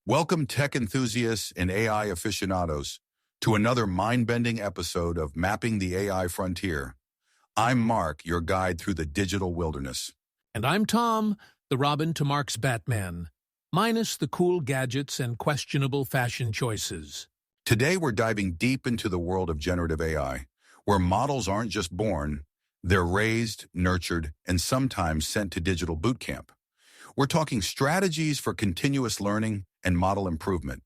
Welcome, tech enthusiasts and AI aficionados, to another mind-bending episode of Mapping the AI Frontier. I'm Mark, your guide through the digital wilderness. And I'm Tom, the Robin to Mark's Batman, minus the cool gadgets and questionable fashion choices. Today, we're diving deep into the world of generative AI, where models aren't just born, they're raised, nurtured, and sometimes sent to digital boot camp. We're talking strategies for continuous learning and model improvement.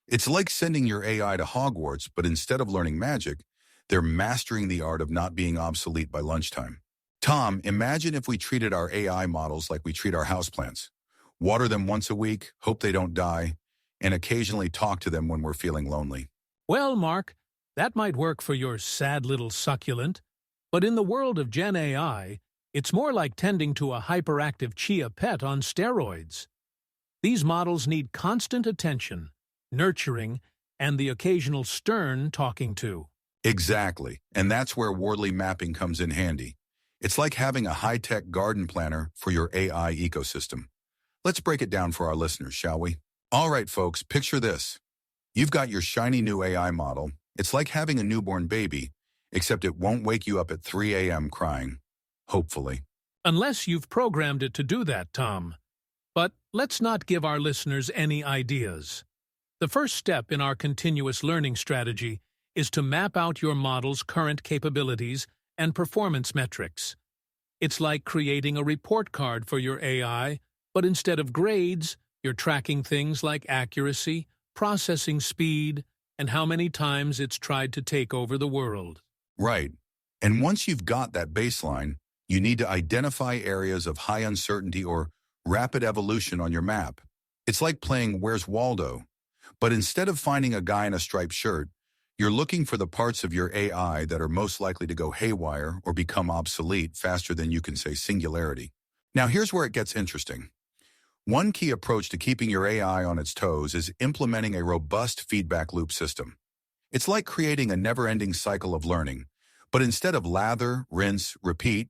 It's like sending your AI to Hogwarts, but instead of learning magic, they're mastering the art of not being obsolete by lunchtime. Tom, imagine if we treated our AI models like we treat our houseplants. Water them once a week, hope they don't die, and occasionally talk to them when we're feeling lonely. Well, Mark, that might work for your sad little succulent, but in the world of Gen AI, it's more like tending to a hyperactive chia pet on steroids. These models need constant attention, nurturing, and the occasional stern talking to. Exactly, and that's where Wardley Mapping comes in handy. It's like having a high-tech garden planner for your AI ecosystem. Let's break it down for our listeners, shall we? All right, folks, picture this. You've got your shiny new AI model. It's like having a newborn baby, except it won't wake you up at 3 a.m. crying. Hopefully. Unless you've programmed it to do that, Tom. But let's not give our listeners any ideas. The first step in our continuous learning strategy is to map out your model's current capabilities and performance metrics. It's like creating a report card for your AI, but instead of grades, you're tracking things like accuracy, processing speed, and how many times it's tried to take over the world. Right. And once you've got that baseline, you need to identify areas of high uncertainty or rapid evolution on your map. It's like playing Where's Waldo? But instead of finding a guy in a striped shirt, you're looking for the parts of your AI that are most likely to go haywire or become obsolete faster than you can say singularity. Now here's where it gets interesting. One key approach to keeping your AI on its toes is implementing a robust feedback loop system. It's like creating a never-ending cycle of learning, but instead of lather, rinse, repeat,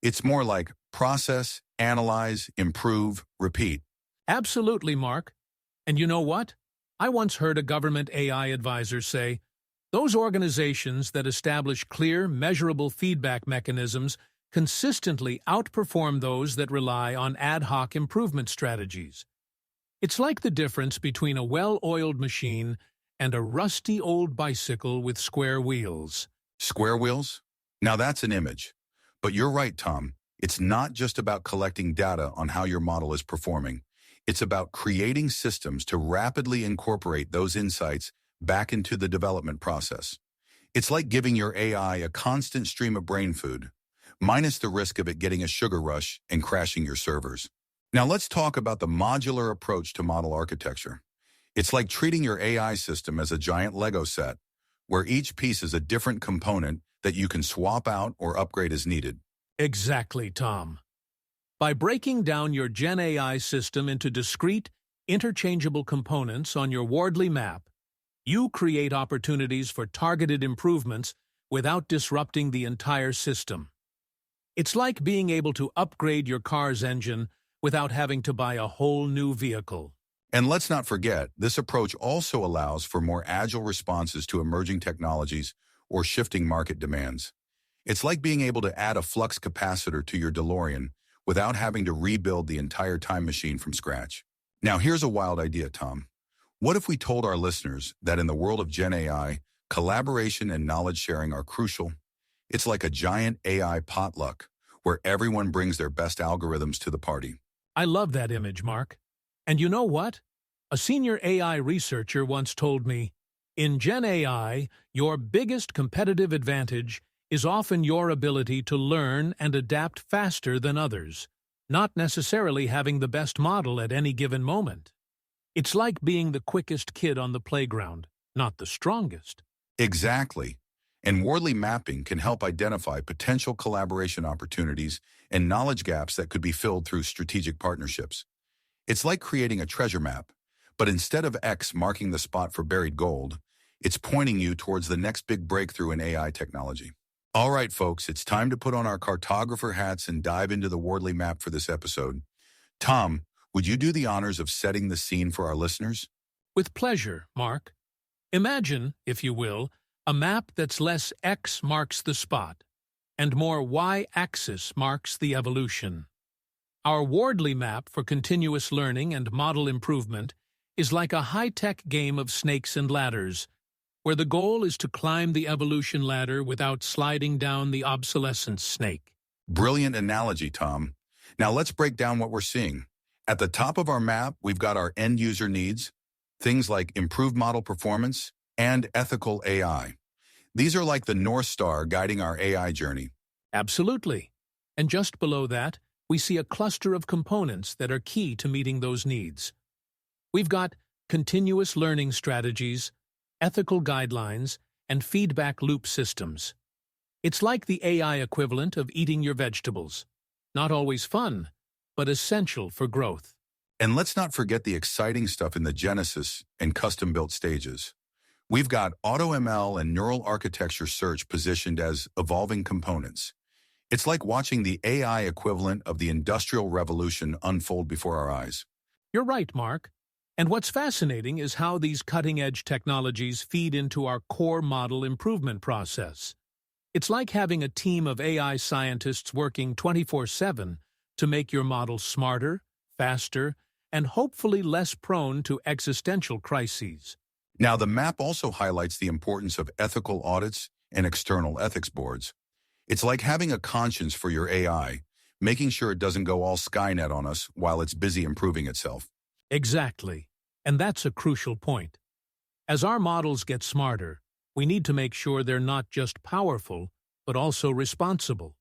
it's more like process, analyze, improve, repeat. Absolutely, Mark. And you know what? I once heard a government AI advisor say, those organizations that establish clear, measurable feedback mechanisms consistently outperform those that rely on ad hoc improvement strategies. It's like the difference between a well-oiled machine and a rusty old bicycle with square wheels. Square wheels? Now that's an image. But you're right, Tom. It's not just about collecting data on how your model is performing. It's about creating systems to rapidly incorporate those insights back into the development process. It's like giving your AI a constant stream of brain food, minus the risk of it getting a sugar rush and crashing your servers. Now let's talk about the modular approach to model architecture. It's like treating your AI system as a giant Lego set, where each piece is a different component that you can swap out or upgrade as needed. Exactly, Tom. By breaking down your Gen AI system into discrete, interchangeable components on your Wardley map, you create opportunities for targeted improvements without disrupting the entire system. It's like being able to upgrade your car's engine without having to buy a whole new vehicle. And let's not forget, this approach also allows for more agile responses to emerging technologies or shifting market demands. It's like being able to add a flux capacitor to your DeLorean without having to rebuild the entire time machine from scratch. Now here's a wild idea, Tom. What if we told our listeners that in the world of Gen AI, collaboration and knowledge sharing are crucial? It's like a giant AI potluck where everyone brings their best algorithms to the party. I love that image, Mark. And you know what? A senior AI researcher once told me, in Gen AI, your biggest competitive advantage is often your ability to learn and adapt faster than others, not necessarily having the best model at any given moment. It's like being the quickest kid on the playground, not the strongest. Exactly. And Wardley Mapping can help identify potential collaboration opportunities and knowledge gaps that could be filled through strategic partnerships. It's like creating a treasure map, but instead of X marking the spot for buried gold, it's pointing you towards the next big breakthrough in AI technology. All right, folks, it's time to put on our cartographer hats and dive into the Wardley map for this episode. Tom, would you do the honors of setting the scene for our listeners? With pleasure, Mark. Imagine, if you will, a map that's less X marks the spot, and more Y-axis marks the evolution. Our Wardley map for continuous learning and model improvement is like a high-tech game of snakes and ladders, where the goal is to climb the evolution ladder without sliding down the obsolescence snake. Brilliant analogy, Tom. Now let's break down what we're seeing. At the top of our map, we've got our end-user needs, things like improved model performance and ethical AI. These are like the North Star guiding our AI journey. Absolutely. And just below that, we see a cluster of components that are key to meeting those needs. We've got continuous learning strategies, ethical guidelines, and feedback loop systems. It's like the AI equivalent of eating your vegetables. Not always fun, but essential for growth. And let's not forget the exciting stuff in the Genesis and custom-built stages. We've got AutoML and neural architecture search positioned as evolving components. It's like watching the AI equivalent of the Industrial Revolution unfold before our eyes. You're right, Mark. And what's fascinating is how these cutting-edge technologies feed into our core model improvement process. It's like having a team of AI scientists working 24/7 to make your model smarter, faster, and hopefully less prone to existential crises. Now, the map also highlights the importance of ethical audits and external ethics boards. It's like having a conscience for your AI, making sure it doesn't go all Skynet on us while it's busy improving itself. Exactly. And that's a crucial point. As our models get smarter, we need to make sure they're not just powerful, but also responsible.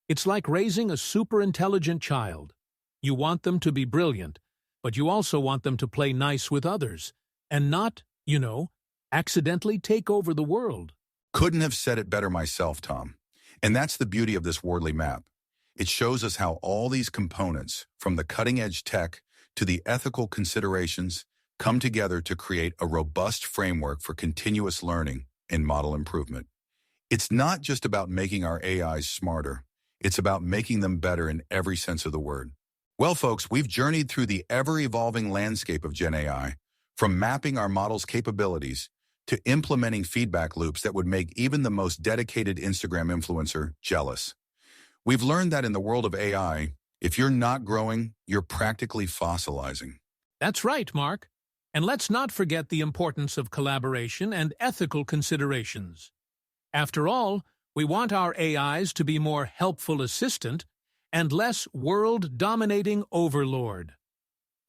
It's like raising a super-intelligent child. You want them to be brilliant, but you also want them to play nice with others, and not, accidentally take over the world. Couldn't have said it better myself, Tom. And that's the beauty of this Wardley map. It shows us how all these components, from the cutting-edge tech to the ethical considerations, come together to create a robust framework for continuous learning and model improvement. It's not just about making our AIs smarter. It's about making them better in every sense of the word. Well, folks, we've journeyed through the ever-evolving landscape of Gen AI, from mapping our model's capabilities to implementing feedback loops that would make even the most dedicated Instagram influencer jealous. We've learned that in the world of AI, if you're not growing, you're practically fossilizing. That's right, Mark. And let's not forget the importance of collaboration and ethical considerations. After all, we want our AIs to be more helpful assistant and less world-dominating overlord.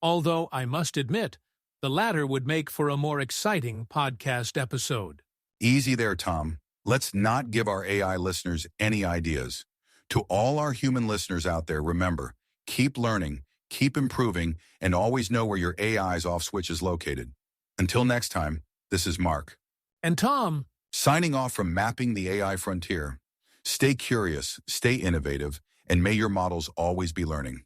Although, I must admit, the latter would make for a more exciting podcast episode. Easy there, Tom. Let's not give our AI listeners any ideas. To all our human listeners out there, remember, keep learning, keep improving, and always know where your AI's off switch is located. Until next time, this is Mark. And Tom. Signing off from Mapping the AI Frontier. Stay curious, stay innovative, and may your models always be learning.